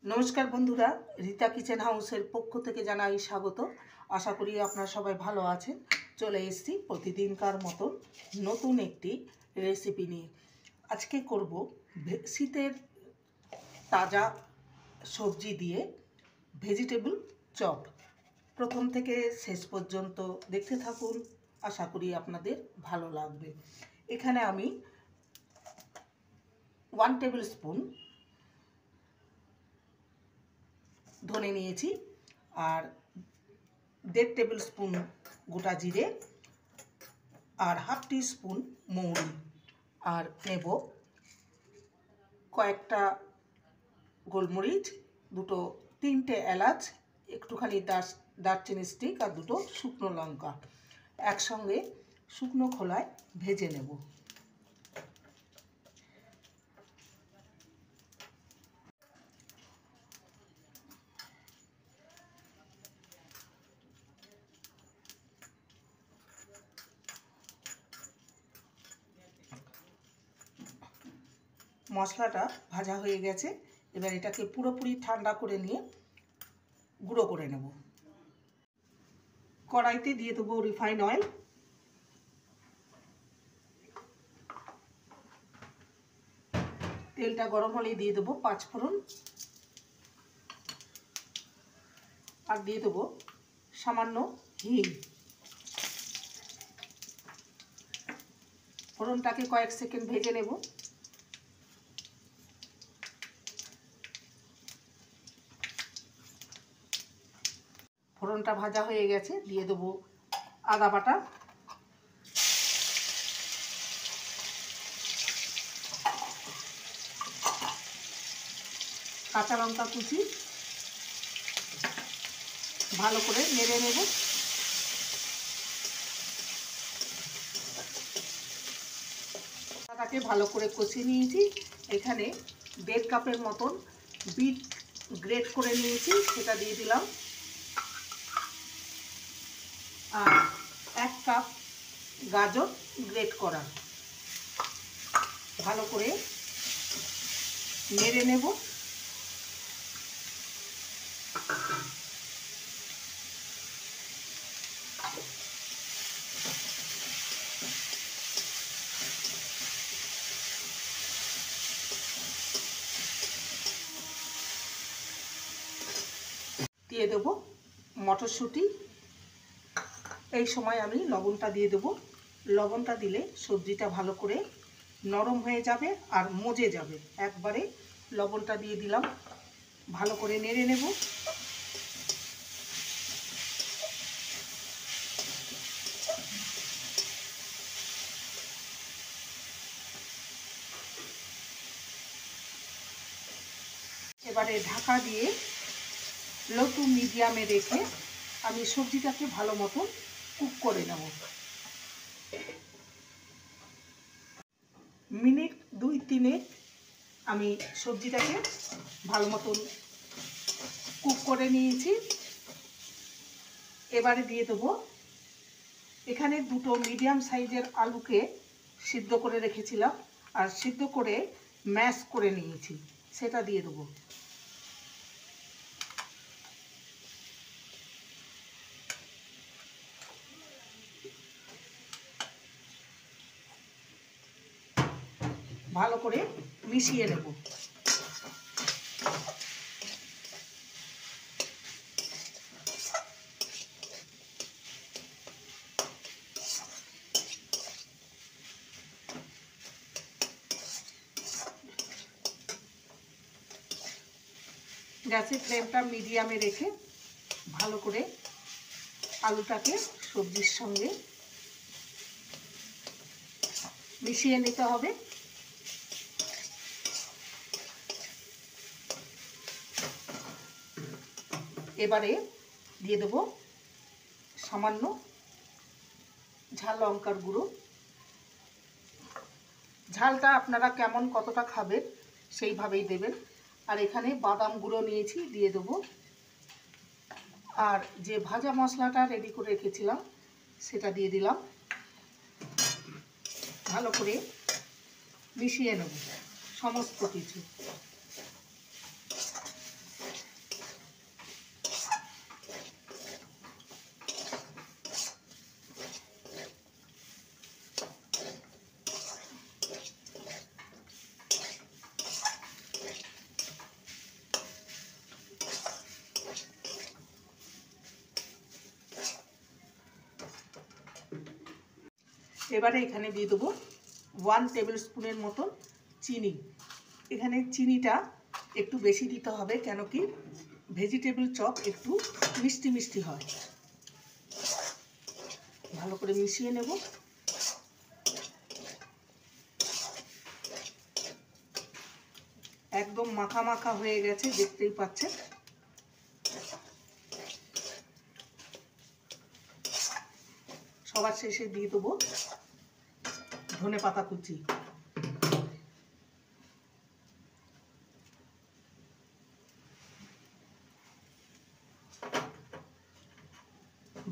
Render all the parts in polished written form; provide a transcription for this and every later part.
नमस्कार बंधुरा रीता किचेन हाउसेर पक्ष थेके जानाई स्वागत। आशा करी आपनारा सबाई भालो आछेन। चले एसेछि प्रतिदिनकार मतन नतून एकटी रेसिपि निये। आजके करब शीतेर ताजा सब्जी दिए भेजिटेबल चप। प्रथम थेके शेष पर्यन्त देखते थाकुन, आशा करी आपनादेर भालो लागबे। एखाने आमी 1 टेबिल स्पून धने निয়েছি আর 1.5 টেবিল স্পুন গোটা জিরে আর হাফ টি স্পুন মৌরি আর নেব কয়েকটা গোলমরিচ, দুটো তিনটে এলাচ, একটুখানি দারচিনি স্টিক আর দুটো শুকনো লঙ্কা একসঙ্গে শুকনো খোলায় ভেজে নেব। মশলাটা ভাজা হয়ে গেছে, এবার এটাকে পুরোপুরি ঠান্ডা করে নিয়ে গুঁড়ো করে নেব। কড়াইতে দিয়ে দেবো রিফাইন অয়েল, তেলটা গরম হলেই দিয়ে দেবো 5 ফোড়ন আর দিয়ে দেবো সামান্য হিং। ফোড়নটাকে কয়েক সেকেন্ড ভেজে নেব। ফোড়নটা ভাজা হয়ে গেছে, দিয়ে দেবো আদা বাটা, কাঁচা লঙ্কা কুচি, ভালো করে নেড়ে নেব। আদাটাকে ভালো করে কষিয়ে নিয়েছি। এখানে 1.5 কাপের মতন বিট গ্রেট করে নিয়েছি, সেটা দিয়ে দিলাম। আর 1 কাপ গাজর গ্রেট করা, ভালো করে নেড়ে নেব। দিয়ে দেব মটরশুঁটি। এই সময় আমি লবণটা দিয়ে দেব। লবণটা দিলে সবজিটা ভালো করে নরম হয়ে যাবে আর মজে যাবে। একবারে লবণটা দিয়ে দিলাম, ভালো করে নেড়ে নেব। এবারে ঢাকা দিয়ে লো টু মিডিয়ামে রেখে আমি সবজিটাকে ভালো মতন কুক করে নেব। মিনিট 2-3 আমি সবজিটাকে ভালো মতন কুক করে নিয়েছি। এবারে দিয়ে দেবো, এখানে দুটো মিডিয়াম সাইজের আলুকে সিদ্ধ করে রেখেছিলাম আর সিদ্ধ করে ম্যাশ করে নিয়েছি, সেটা দিয়ে দেবো। ভালো করে মিশিয়ে নেব। গ্যাসের ফ্লেমটা মিডিয়ামে রেখে ভালো করে আলুটাকে সবজির সঙ্গে মিশিয়ে নিতে হবে। এবারে দিয়ে দেবো সামান্য ঝাল লঙ্কার গুঁড়ো। ঝালটা আপনারা কেমন কতটা খাবেন সেইভাবেই দেবেন। আর এখানে বাদাম গুঁড়ো নিয়েছি, দিয়ে দেবো। আর যে ভাজা মশলাটা রেডি করে রেখেছিলাম সেটা দিয়ে দিলাম। ভালো করে মিশিয়ে নেব সমস্ত কিছু। এবারে এখানে দিয়ে দেবো 1 টেবিল স্পুনের মতন চিনি। এখানে চিনিটা একটু বেশি দিতে হবে, কেন কি ভেজিটেবল চপ একটু মিষ্টি মিষ্টি হয়। ভালো করে মিশিয়ে নেব। একদম মাখা মাখা হয়ে গেছে, দেখতেই পাচ্ছেন। সবার শেষে দিয়ে দেবো ধনেপাতা কুচি।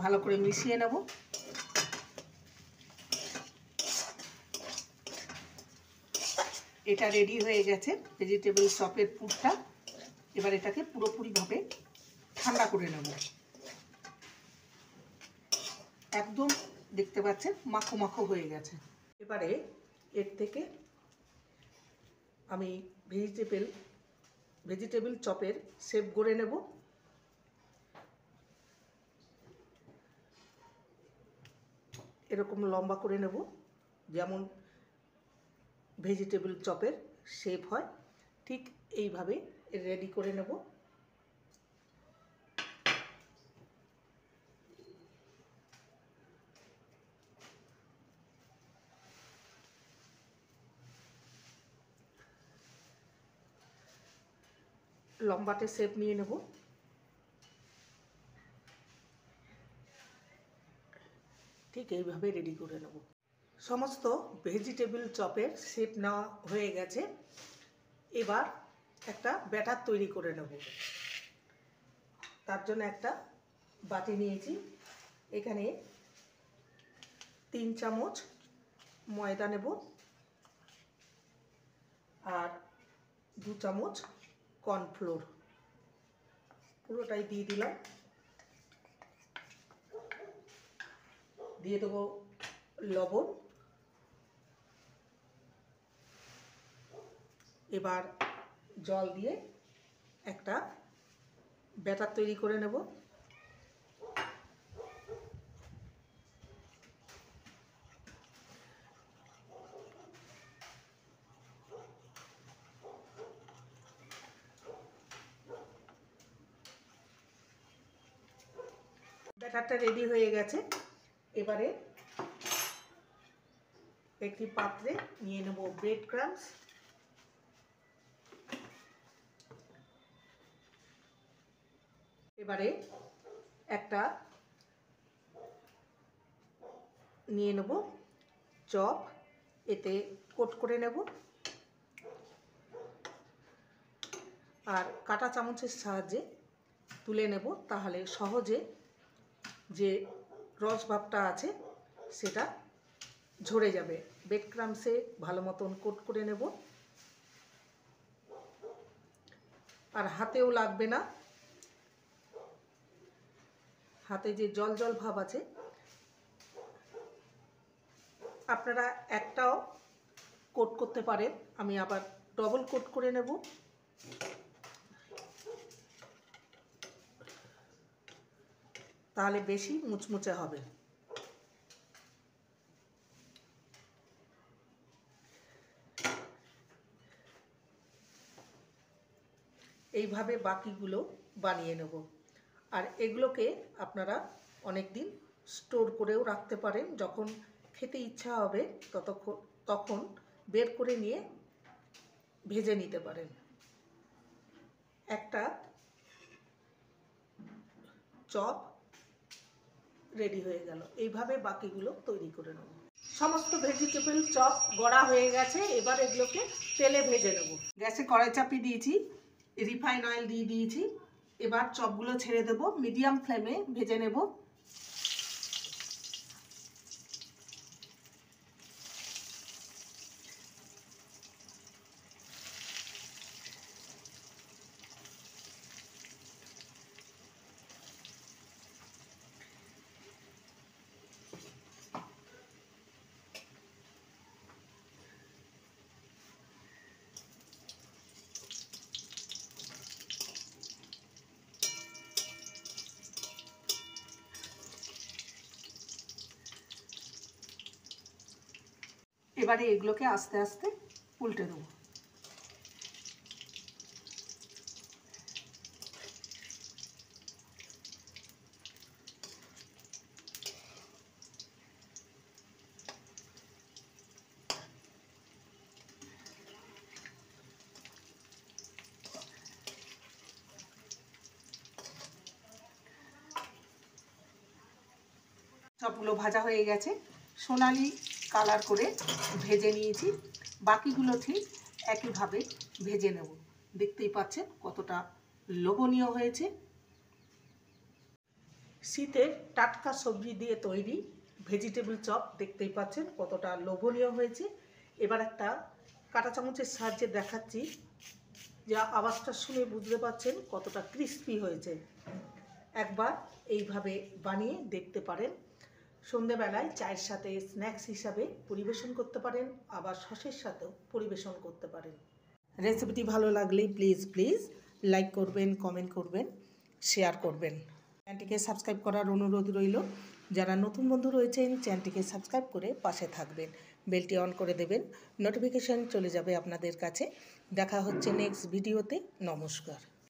ভালো করে মিশিয়ে নেব। এটা রেডি হয়ে গেছে ভেজিটেবল চপের পুরটা। এবার এটাকে পুরোপুরিভাবে ঠান্ডা করে নেব। একদম দেখতে পাচ্ছেন মাখো মাখো হয়ে গেছে। এবারে এর থেকে আমি ভেজিটেবল চপের শেপ গড়ে নেব। এরকম লম্বা করে নেব, যেমন ভেজিটেবল চপের শেপ হয় ঠিক এইভাবে রেডি করে নেব। লম্বাটে শেপ নিয়ে নেব। ঠিক এইভাবে রেডি করে নেব। সমস্ত ভেজিটেবল চপের শেপ নেওয়া হয়ে গেছে। এবার একটা ব্যাটার তৈরি করে নেব। তার জন্য একটা বাটি নিয়েছি। এখানে 3 চামচ ময়দা নেব আর 2 চামচ কর্নফ্লোর। পুরোটাই দিয়ে দিলাম। দিয়ে দেবো লবণ। এবার জল দিয়ে একটা ব্যাটার তৈরি করে নেব। ব্যাটারটা রেডি হয়ে গেছে। এবারে একটি পাত্রে নিয়ে নেব ব্রেড ক্রাম্বস। এবারে একটা নিয়ে নেব চপ, এতে কোট করে নেব আর কাঁটা চামচের সাহায্যে তুলে নেব। তাহলে সহজে যে রস ভাবটা আছে সেটা ঝরে যাবে। ব্রেড ক্রাম্বসে ভালো মতন কোট করে নেব আর হাতেও লাগবে না। হাতে যে জল জল ভাব আছে, আপনারা একটাও কোট করতে পারেন। আমি আবার ডবল কোট করে নেব। তাহলে বেশি মুচমুচে হবে। এইভাবে বাকিগুলো বানিয়ে নেব। আর এগুলোকে আপনারা অনেক দিন স্টোর করেও রাখতে পারেন। যখন খেতে ইচ্ছা হবে তখন বের করে নিয়ে ভেজে নিতে পারেন। একটা চপ রেডি হয়ে গেল। এইভাবে বাকিগুলো তৈরি করে নেব। সমস্ত ভেজিটেবল চপ গড়া হয়ে গেছে। এবার এগুলোকে তেলে ভেজে নেব। গ্যাসে কড়াই চাপিয়ে দিয়েছি, রিফাইন অয়েল দিয়ে দিয়েছি। এবার চপগুলো ছেড়ে দেব, মিডিয়াম ফ্লেমে ভেজে নেব। এবারে এগুলোকে আস্তে আস্তে উল্টে দেবো। সবগুলো ভাজা হয়ে গেছে, সোনালি কালার করে ভেজে নিয়েছি। বাকিগুলো ঠিক একইভাবে ভেজে নেব। দেখতেই পাচ্ছেন কতটা লোভনীয় হয়েছে। শীতের টাটকা সবজি দিয়ে তৈরি ভেজিটেবল চপ দেখতেই পাচ্ছেন কতটা লোভনীয় হয়েছে। এবার একটা কাঁটা চামচের সাহায্যে দেখাচ্ছি, যা আওয়াজটা শুনে বুঝতে পাচ্ছেন কতটা ক্রিস্পি হয়েছে। একবার এইভাবে বানিয়ে দেখতে পারেন। সন্ধেবেলায় চায়ের সাথে স্ন্যাক্স হিসাবে পরিবেশন করতে পারেন, আবার সসের সাথেও পরিবেশন করতে পারেন। রেসিপিটি ভালো লাগলে প্লিজ লাইক করবেন, কমেন্ট করবেন, শেয়ার করবেন। চ্যানেলটিকে সাবস্ক্রাইব করার অনুরোধ রইল। যারা নতুন বন্ধু রয়েছেন চ্যানেলটিকে সাবস্ক্রাইব করে পাশে থাকবেন, বেলটি অন করে দেবেন, নোটিফিকেশান চলে যাবে আপনাদের কাছে। দেখা হচ্ছে নেক্সট ভিডিওতে। নমস্কার।